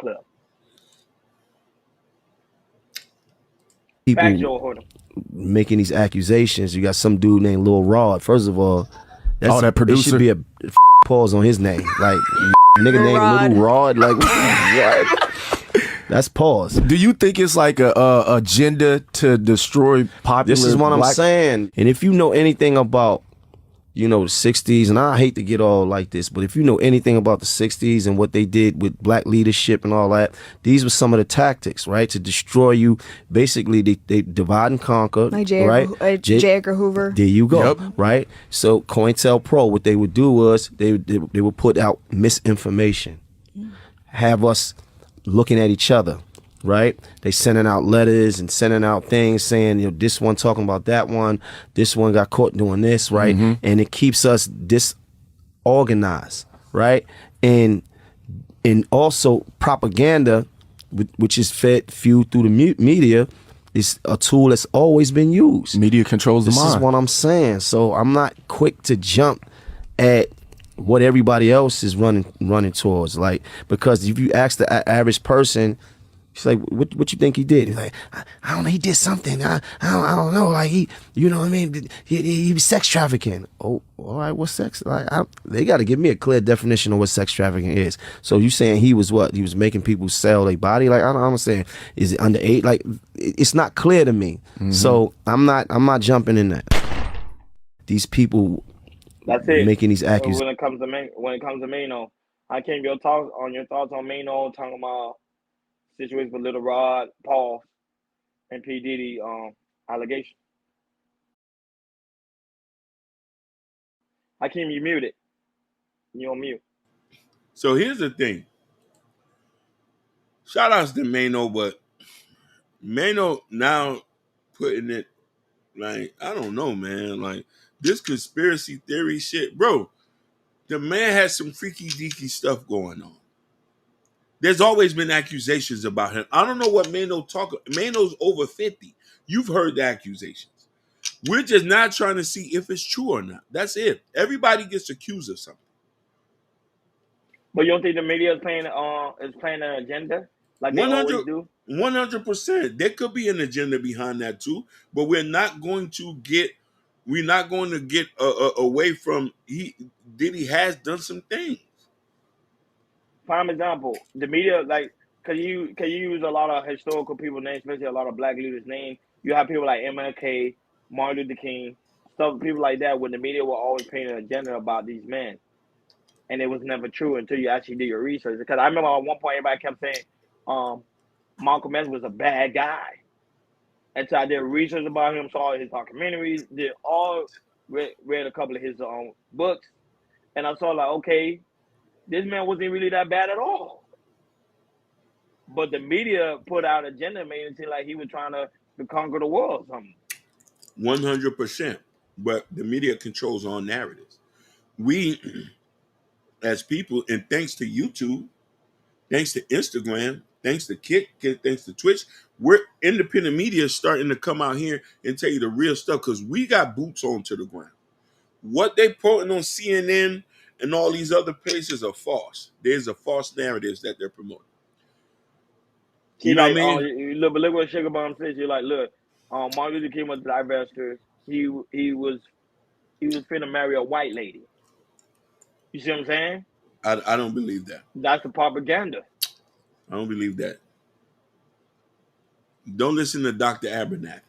club. Facts, People Joe Horton. making these accusations. You got some dude named Lil Rod. First of all, Oh, that it should producer. be a pause on his name. Like nigga named Rod. Little Rod. Like what? That's pause. Do you think it's like a agenda to destroy popular? This is what I'm black- saying. And if you know anything about, the 60s, and I hate to get all like this, but if you know anything about the 60s and what they did with black leadership and all that, these were some of the tactics, right? To destroy you. Basically, they divide and conquer, Like right? J. Edgar Hoover. There you go, Yep. right? So COINTELPRO, what they would do was they would put out misinformation, have us looking at each other, right? They sending out letters and sending out things saying, this one talking about that one, this one got caught doing this, right? And it keeps us disorganized, right? And also propaganda, which is fueled through the media, is a tool that's always been used. Media controls the This mind. is what I'm saying. So I'm not quick to jump at what everybody else is running towards, like, because if you ask the average person, she's like, what you think he did? He's like, I don't know, he did something. I don't know, like he, you know what I mean? He was sex trafficking. Oh, all right, what's sex? Like, they got to give me a clear definition of what sex trafficking is. So you saying he was what? He was making people sell their body? Like, I don't understand. Is it underage? Like, it's not clear to me. So I'm not jumping in that. These people That's it. making these accusations. When it comes to Maino, I came your thoughts on Maino, talking about situation with Little Rod, Paul, and P Diddy allegation. Hakeem, you muted. You on mute. So here's the thing. Shout outs to Maino, but Maino now putting it like, I don't know, man. Like this conspiracy theory shit. Bro, the man has some freaky deaky stuff going on. There's always been accusations about him. I don't know what Maino's over 50. You've heard the accusations. We're just not trying to see if it's true or not. That's it. Everybody gets accused of something. But you don't think the media is playing an agenda like they always do? 100%. There could be an agenda behind that too, but we're not going to get away from Diddy has done some things. Prime example, the media, like, can you use a lot of historical people names, especially a lot of black leaders' names? You have people like MLK, Martin Luther King, stuff, people like that. When the media will always paint an agenda about these men, and it was never true until you actually did your research. Because I remember at one point everybody kept saying, Malcolm X was a bad guy, and so I did research about him, saw his documentaries, read a couple of his books, and I saw like, okay, this man wasn't really that bad at all. But the media put out agenda, made it seem like he was trying to conquer the world or something. 100%. But the media controls our narratives. We, as people, and thanks to YouTube, thanks to Instagram, thanks to Kick, thanks to Twitch, we're independent media starting to come out here and tell you the real stuff because we got boots on to the ground. What they putting on CNN and all these other places are false. There's a false narratives that they're promoting. See, You know like, what I mean? look what Sugar Bomb says. You're like, look, Martin Luther King was a divester. He was finna marry a white lady. You see what I'm saying? I don't believe that. That's the propaganda. I don't believe that. Don't listen to Dr. Abernathy.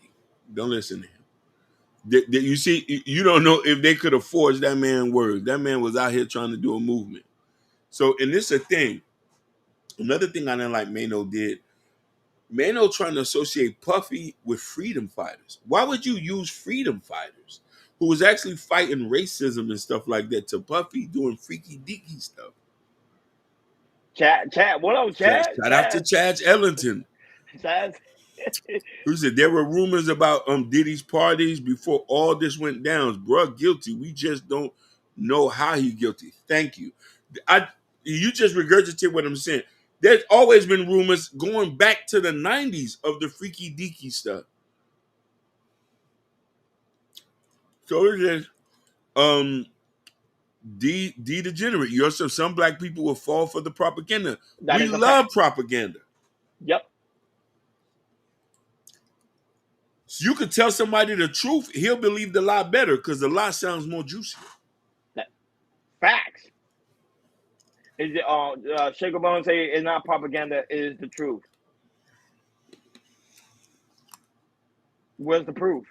Don't listen to him. You see, you don't know if they could have forged that man's words. That man was out here trying to do a movement. So, and this is a thing. Another thing I didn't like Maino did. Maino trying to associate Puffy with freedom fighters. Why would you use freedom fighters who was actually fighting racism and stuff like that to Puffy doing freaky deaky stuff? Chad, what up, Chad? Shout out to Chad Ellington. Chad. Who said there were rumors about Diddy's parties before all this went down? Bruh, guilty. We just don't know how he guilty. Thank you. You just regurgitate what I'm saying. There's always been rumors going back to the 90s of the freaky deaky stuff. So it's just D degenerate. Some black people will fall for the propaganda. That We is a love fact. propaganda. Yep. So you could tell somebody the truth, he'll believe the lie better because the lie sounds more juicy. That, facts. Is it Shaker Bone say it's not propaganda, it is the truth. Where's the proof?